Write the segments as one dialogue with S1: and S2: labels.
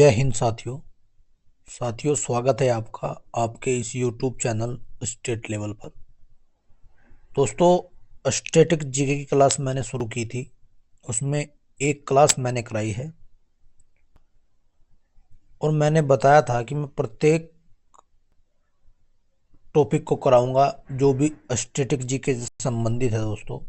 S1: जय हिंद साथियों। स्वागत है आपका आपके इस YouTube चैनल स्टेट लेवल पर। दोस्तों, स्टैटिक जीके की क्लास मैंने शुरू की थी, उसमें एक क्लास मैंने कराई है और मैंने बताया था कि मैं प्रत्येक टॉपिक को कराऊंगा जो भी स्टैटिक जीके से संबंधित है। दोस्तों,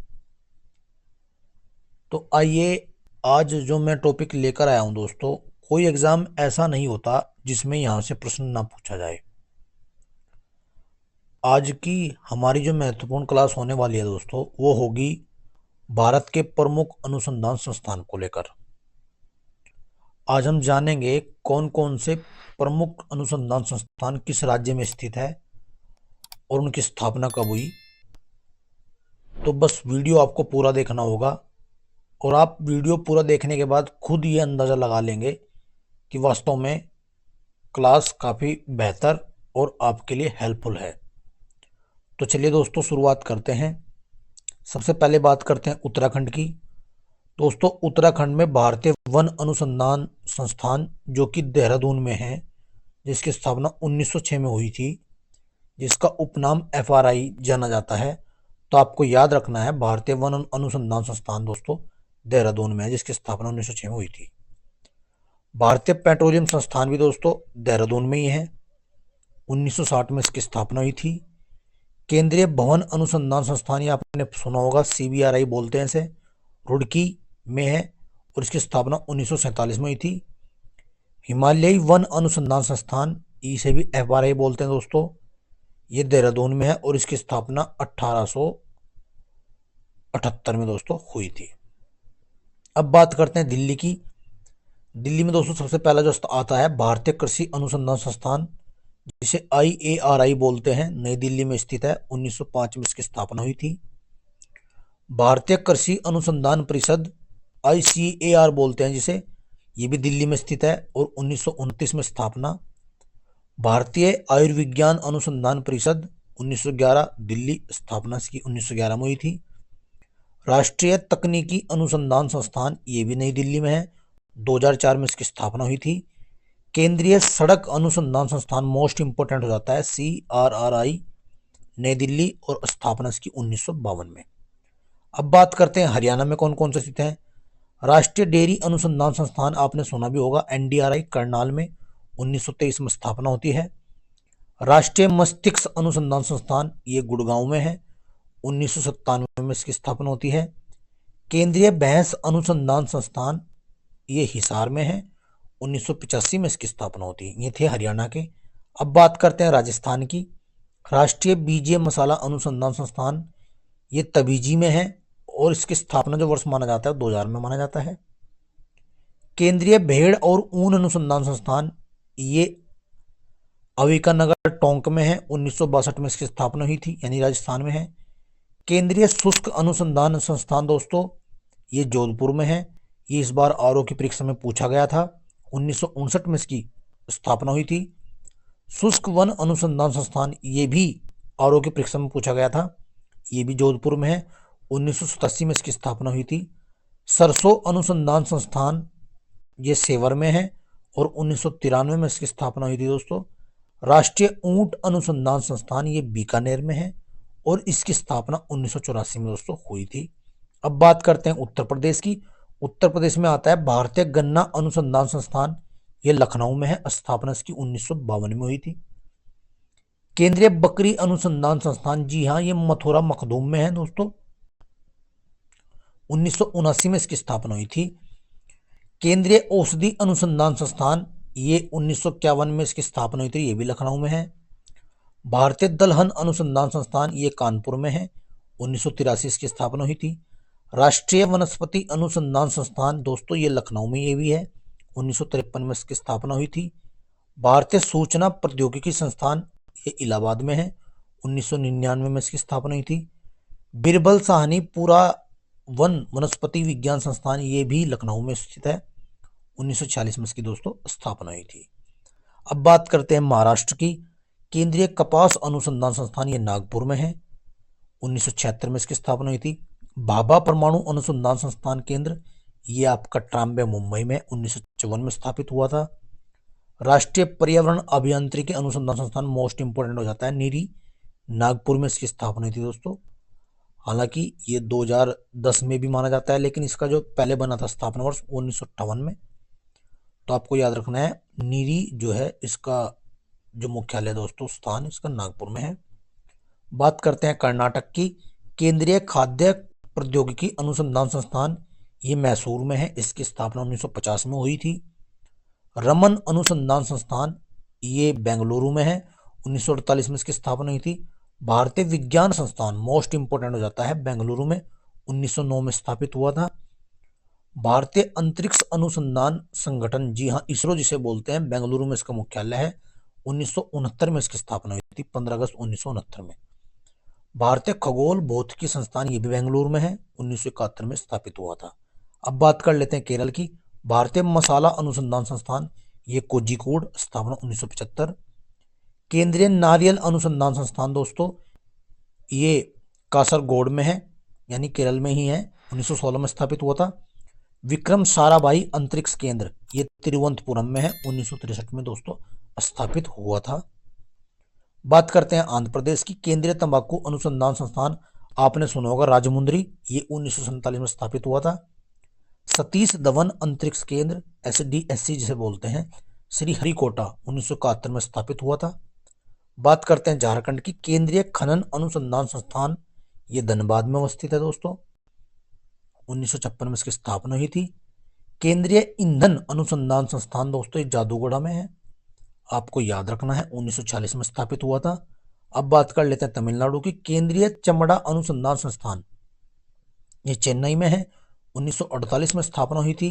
S1: तो आइए आज जो मैं टॉपिक लेकर आया हूं दोस्तों, कोई एग्ज़ाम ऐसा नहीं होता जिसमें यहाँ से प्रश्न ना पूछा जाए। आज की हमारी जो महत्वपूर्ण क्लास होने वाली है दोस्तों, वो होगी भारत के प्रमुख अनुसंधान संस्थान को लेकर। आज हम जानेंगे कौन कौन से प्रमुख अनुसंधान संस्थान किस राज्य में स्थित है और उनकी स्थापना कब हुई। तो बस वीडियो आपको पूरा देखना होगा और आप वीडियो पूरा देखने के बाद खुद ये अंदाज़ा लगा लेंगे कि वास्तव में क्लास काफ़ी बेहतर और आपके लिए हेल्पफुल है। तो चलिए दोस्तों, शुरुआत करते हैं। सबसे पहले बात करते हैं उत्तराखंड की। दोस्तों, उत्तराखंड में भारतीय वन अनुसंधान संस्थान जो कि देहरादून में है, जिसकी स्थापना 1906 में हुई थी, जिसका उपनाम FRI जाना जाता है। तो आपको याद रखना है, भारतीय वन अनुसंधान संस्थान दोस्तों देहरादून में है, जिसकी स्थापना 1906 में हुई थी। भारतीय पेट्रोलियम संस्थान भी दोस्तों देहरादून में ही है, 1960 में इसकी स्थापना हुई थी। केंद्रीय भवन अनुसंधान संस्थान, ये आपने सुना होगा, CBRI बोलते हैं इसे, रुड़की में है और इसकी स्थापना 1947 में हुई थी। हिमालयी वन अनुसंधान संस्थान, इसे भी FRI बोलते हैं दोस्तों, ये देहरादून में है और इसकी स्थापना 1878 में दोस्तों हुई थी। अब बात करते हैं दिल्ली की। दिल्ली में दोस्तों सबसे पहला जो आता है भारतीय कृषि अनुसंधान संस्थान, जिसे IARI बोलते हैं, नई दिल्ली में स्थित है, 1905 में इसकी स्थापना हुई थी। भारतीय कृषि अनुसंधान परिषद, ICAR बोलते हैं जिसे, ये भी दिल्ली में स्थित है और 1929 में स्थापना। भारतीय आयुर्विज्ञान अनुसंधान परिषद, 1911 दिल्ली, स्थापना इसकी 1911 में हुई थी। राष्ट्रीय तकनीकी अनुसंधान संस्थान, ये भी नई दिल्ली में है, 2004 में इसकी स्थापना हुई थी। केंद्रीय सड़क अनुसंधान संस्थान, मोस्ट इंपोर्टेंट हो जाता है, CRRI, नई दिल्ली और स्थापना इसकी 1952 में। अब बात करते हैं हरियाणा में कौन कौन से स्थित हैं। राष्ट्रीय डेयरी अनुसंधान संस्थान, आपने सुना भी होगा, NDRI, करनाल में, 1923 में स्थापना होती है। राष्ट्रीय मस्तिष्क अनुसंधान संस्थान, ये गुड़गांव में है, 1997 में इसकी स्थापना होती है। केंद्रीय भैंस अनुसंधान संस्थान, ये हिसार में है, 1985 में इसकी स्थापना होती है। ये थे हरियाणा के। अब बात करते हैं राजस्थान की। राष्ट्रीय बीजीय मसाला अनुसंधान संस्थान, ये तबीजी में है और इसकी स्थापना जो वर्ष माना जाता है 2000 में माना जाता है। केंद्रीय भेड़ और ऊन अनुसंधान संस्थान, ये अविकानगर टोंक में है, 1962 में इसकी स्थापना हुई थी, यानी राजस्थान में है। केंद्रीय शुष्क अनुसंधान संस्थान दोस्तों, ये जोधपुर में है, ये इस बार RO की परीक्षा में पूछा गया था, 1959 में इसकी स्थापना हुई थी। शुष्क वन अनुसंधान संस्थान, ये भी RO की परीक्षा में पूछा गया था, ये भी जोधपुर में है, 1987 में इसकी स्थापना हुई थी। सरसों अनुसंधान संस्थान, ये सेवर में है और 1993 में इसकी स्थापना हुई थी दोस्तों। राष्ट्रीय ऊंट अनुसंधान संस्थान, ये बीकानेर में है और इसकी स्थापना 1984 में दोस्तों हुई थी। अब बात करते हैं उत्तर प्रदेश की। उत्तर प्रदेश में आता है भारतीय गन्ना अनुसंधान संस्थान, ये लखनऊ में है, स्थापना इसकी 1952 में हुई थी। केंद्रीय बकरी अनुसंधान संस्थान, जी हाँ, ये मथुरा मखदूम में है दोस्तों, 1979 में इसकी स्थापना हुई थी। केंद्रीय औषधि अनुसंधान संस्थान, ये 1951 में इसकी स्थापना हुई थी, ये भी लखनऊ में है। भारतीय दलहन अनुसंधान संस्थान, ये कानपुर में है, 1983 इसकी स्थापना हुई थी। राष्ट्रीय वनस्पति अनुसंधान संस्थान दोस्तों, ये लखनऊ में ये भी है, 1953 में इसकी स्थापना हुई थी। भारतीय सूचना प्रौद्योगिकी संस्थान, ये इलाहाबाद में है, 1999 में इसकी स्थापना हुई थी। बिरबल साहनी पूरा वन वनस्पति विज्ञान संस्थान, ये भी लखनऊ में स्थित है, 1946 में इसकी दोस्तों स्थापना हुई थी। अब बात करते हैं महाराष्ट्र की। केंद्रीय कपास अनुसंधान संस्थान, ये नागपुर में है, 1976 में इसकी स्थापना हुई थी। भाभा परमाणु अनुसंधान संस्थान केंद्र, ये आपका ट्राम्बे मुंबई में 1954 में स्थापित हुआ था। राष्ट्रीय पर्यावरण अभियांत्रिकी अनुसंधान संस्थान मोस्ट इंपोर्टेंट हो जाता है नीरी, नागपुर में इसकी स्थापना हुई थी दोस्तों। हालांकि ये 2010 में भी माना जाता है, लेकिन इसका जो पहले बना था स्थापना वर्ष 1958 में। तो आपको याद रखना है नीरी जो है इसका जो मुख्यालय दोस्तों स्थान इसका नागपुर में है। बात करते हैं कर्नाटक की। केंद्रीय खाद्य प्रौद्योगिकी अनुसंधान संस्थान ये मैसूर में है, इसकी स्थापना 1950 में हुई थी। रमन अनुसंधान संस्थान ये बेंगलुरु में है, 1948 में इसकी स्थापना हुई थी। भारतीय विज्ञान संस्थान मोस्ट इंपोर्टेंट हो जाता है बेंगलुरु में, 1909 में स्थापित हुआ था। भारतीय अंतरिक्ष अनुसंधान संगठन, जी हाँ इसरो जिसे बोलते हैं, बेंगलुरु में इसका मुख्यालय है, 1969 में इसकी स्थापना हुई थी, 15 अगस्त 1969 में। भारतीय खगोल भौतिकी संस्थान ये भी बेंगलुरु में है, 1971 में स्थापित हुआ था। अब बात कर लेते हैं केरल की। भारतीय मसाला अनुसंधान संस्थान ये कोझिकोड, स्थापना 1975। केंद्रीय नारियल अनुसंधान संस्थान दोस्तों ये कासरगोड में है, यानी केरल में ही है, 1916 में स्थापित हुआ था। विक्रम साराभाई अंतरिक्ष केंद्र ये तिरुवनंतपुरम में है, 1963 में दोस्तों स्थापित हुआ था। बात करते हैं आंध्र प्रदेश की। केंद्रीय तंबाकू अनुसंधान संस्थान आपने सुना होगा राजमुंद्री, ये 1947 में स्थापित हुआ था। सतीश धवन अंतरिक्ष केंद्र SDSC जिसे बोलते हैं, श्रीहरिकोटा, 1971 में स्थापित हुआ था। बात करते हैं झारखंड की। केंद्रीय खनन अनुसंधान संस्थान ये धनबाद में अवस्थित है दोस्तों, 1956 में इसकी स्थापना हुई थी। केंद्रीय ईंधन अनुसंधान संस्थान दोस्तों ये जादूगढ़ में है, आपको याद रखना है, 1946 में स्थापित हुआ था। अब बात कर लेते हैं तमिलनाडु की। केंद्रीय चमड़ा अनुसंधान संस्थान ये चेन्नई में है, 1948 में स्थापना हुई थी।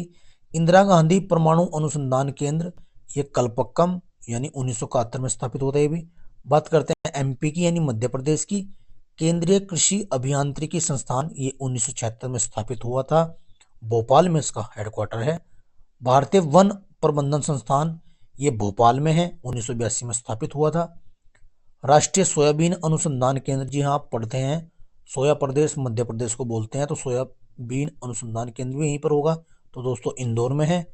S1: इंदिरा गांधी परमाणु अनुसंधान केंद्र ये कलपक्कम, यानी 1971 में स्थापित होता है ये भी। बात करते हैं MP की, यानी मध्य प्रदेश की। केंद्रीय कृषि अभियांत्रिकी संस्थान ये 1976 में स्थापित हुआ था, भोपाल में इसका हेडक्वार्टर है। भारतीय वन प्रबंधन संस्थान ये भोपाल में है, 1982 में स्थापित हुआ था। राष्ट्रीय सोयाबीन अनुसंधान केंद्र, जी हाँ आप पढ़ते हैं सोया प्रदेश मध्य प्रदेश को बोलते हैं, तो सोयाबीन अनुसंधान केंद्र भी यहीं पर होगा, तो दोस्तों इंदौर में है।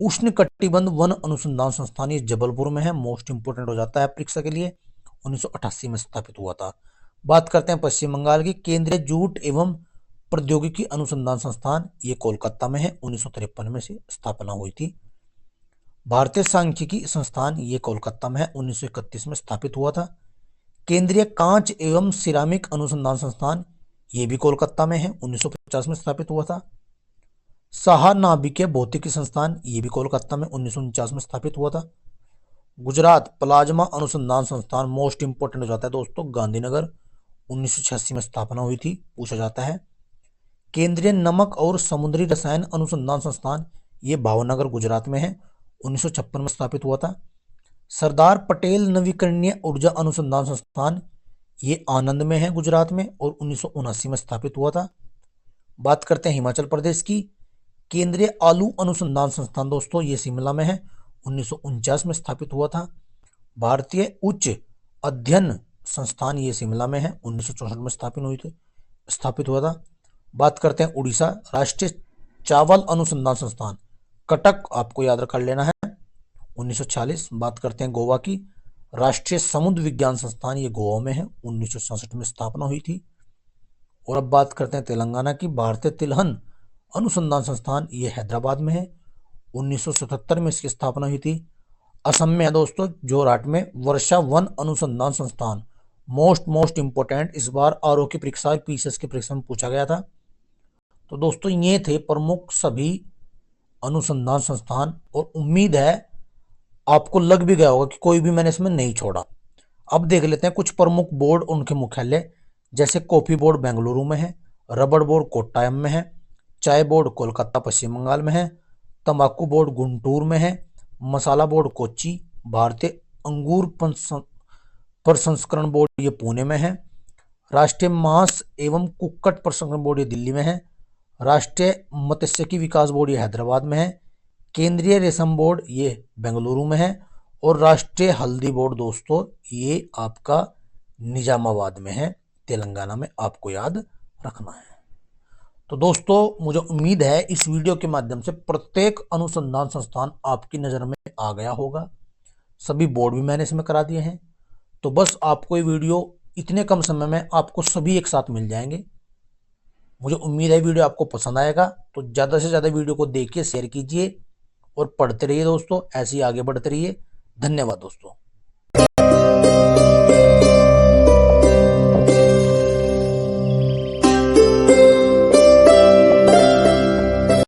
S1: उष्ण कटिबंध वन अनुसंधान संस्थान ये जबलपुर में है, मोस्ट इंपोर्टेंट हो जाता है परीक्षा के लिए, 1988 में स्थापित हुआ था। बात करते हैं पश्चिम बंगाल की। केंद्रीय जूट एवं प्रौद्योगिकी अनुसंधान संस्थान ये कोलकाता में है, 1953 में से स्थापना हुई थी। भारतीय सांख्यिकी संस्थान ये कोलकाता में है, 1931 में स्थापित हुआ था। केंद्रीय कांच एवं सिरामिक अनुसंधान संस्थान ये भी कोलकाता में है, 1950 में स्थापित हुआ था। साहा नाभिकीय भौतिकी संस्थान ये भी कोलकाता में 1949 में स्थापित हुआ था। गुजरात प्लाज्मा अनुसंधान संस्थान मोस्ट इंपोर्टेंट हो जाता है दोस्तों, गांधीनगर, 1986 में स्थापना हुई थी, पूछा जाता है। केंद्रीय नमक और समुद्री रसायन अनुसंधान संस्थान ये भावनगर गुजरात में है, 1956 में स्थापित हुआ था। सरदार पटेल नवीकरणीय ऊर्जा अनुसंधान संस्थान ये आनंद में है गुजरात में, और 1979 में स्थापित हुआ था। बात करते हैं हिमाचल प्रदेश की। केंद्रीय आलू अनुसंधान संस्थान दोस्तों ये शिमला में है, 1949 में स्थापित हुआ था। भारतीय उच्च अध्ययन संस्थान ये शिमला में है, 1964 में स्थापित हुआ था। बात करते हैं उड़ीसा। राष्ट्रीय चावल अनुसंधान संस्थान कटक, आपको याद कर लेना है, 1946। बात करते हैं गोवा की। राष्ट्रीय समुद्र विज्ञान संस्थान ये गोवा में है, 1966 में स्थापना हुई थी। और अब बात करते हैं तेलंगाना की। भारतीय तिलहन अनुसंधान संस्थान ये हैदराबाद में है, 1977 में इसकी स्थापना हुई थी। असम में है दोस्तों जोरहाट में वर्षा वन अनुसंधान संस्थान, मोस्ट इंपोर्टेंट, इस बार आरओ की परीक्षा PCS की परीक्षा में पूछा गया था। तो दोस्तों ये थे प्रमुख सभी अनुसंधान संस्थान, और उम्मीद है आपको लग भी गया होगा कि कोई भी मैंने इसमें नहीं छोड़ा। अब देख लेते हैं कुछ प्रमुख बोर्ड, उनके मुख्यालय। जैसे कॉफी बोर्ड बेंगलुरु में है, रबड़ बोर्ड कोट्टायम में है, चाय बोर्ड कोलकाता पश्चिम बंगाल में है, तंबाकू बोर्ड गुंटूर में है, मसाला बोर्ड कोच्चि, भारतीय अंगूर प्रसंस्करण बोर्ड ये पुणे में है, राष्ट्रीय मांस एवं कुक्कट प्रसंस्करण बोर्ड ये दिल्ली में है, राष्ट्रीय मत्स्यिकी विकास बोर्ड ये हैदराबाद में है, केंद्रीय रेशम बोर्ड ये बेंगलुरु में है, और राष्ट्रीय हल्दी बोर्ड दोस्तों ये आपका निजामाबाद में है, तेलंगाना में, आपको याद रखना है। तो दोस्तों मुझे उम्मीद है इस वीडियो के माध्यम से प्रत्येक अनुसंधान संस्थान आपकी नज़र में आ गया होगा। सभी बोर्ड भी मैंने इसमें करा दिए हैं। तो बस आपको ये वीडियो इतने कम समय में आपको सभी एक साथ मिल जाएंगे। मुझे उम्मीद है वीडियो आपको पसंद आएगा, तो ज़्यादा से ज़्यादा वीडियो को देखिए, शेयर कीजिए और पढ़ते रहिए दोस्तों, ऐसे ही आगे बढ़ते रहिए। धन्यवाद दोस्तों।